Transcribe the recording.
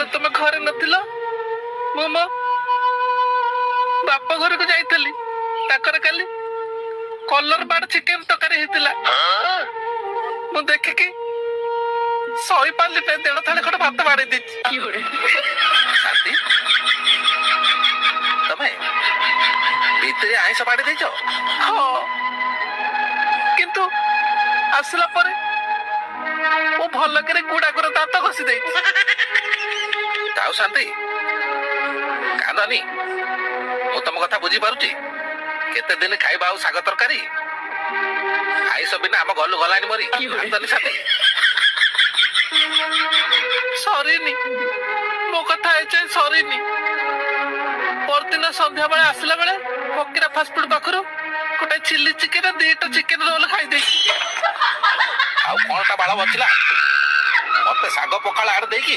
ଯେତେବେଳେ ତମେ ଘରେ ନଥିଲ ମୁଁ ମୋ ବାପ ଘରକୁ ଯାଇଥିଲି। ତାଙ୍କର କାଲି କଲର ବାଡ ଚିକେନ ତରକାରୀ ହେଇଥିଲା। ମୁଁ ଦେଖିକି ସହି ପାରିଲି ନାହିଁ, ଦେଢ ଥାଳି ଖଣ୍ଡେ ଭାତ ବାଡେଇ ଦେଇଛି। ଶାନ୍ତି, ତମେ ଭିତରେ ଆଇଁଷ ବାଡେଇ ଦେଇଛ? ହଁ, କିନ୍ତୁ ଆସିଲା ପରେ ମୁଁ ଭଲକରେ ଗୁଡାକର ଦାନ୍ତ ଘଷି ଦେଇଛି। ତାଉ ଶାନ୍ତି, କାନ୍ଦନି, ମୁଁ ତମ କଥା ବୁଝିପାରୁଛି। କେତେ ଦିନ ଖାଇବା ଆଉ ଶାଗ ତରକାରୀ? ଆଇଁଷ ବିନା ଆମ ଘରକୁ ଗଲାନି ମରି। କାନ୍ଦନି ଶାନ୍ତି। ସରିନି, ମୋ କଥା ଏଯାଏଁ ସରିନି। ପରଦିନ ସନ୍ଧ୍ୟାବେଳେ ଆସିଲା ବେଳେ ଫକିରା ଫାଷ୍ଟଫୁଡ ପାଖରୁ ଗୋଟେ ଚିଲି ଚିକେନ, 2ଟା ଚିକେନ ରୋଲ ଖାଇଦେଇଛି। ଆଉ କଣଟା ବାଳ ବଚିଲା? ମତେ ଶାଗ ପଖାଳ ଆଡ ଦେଇକି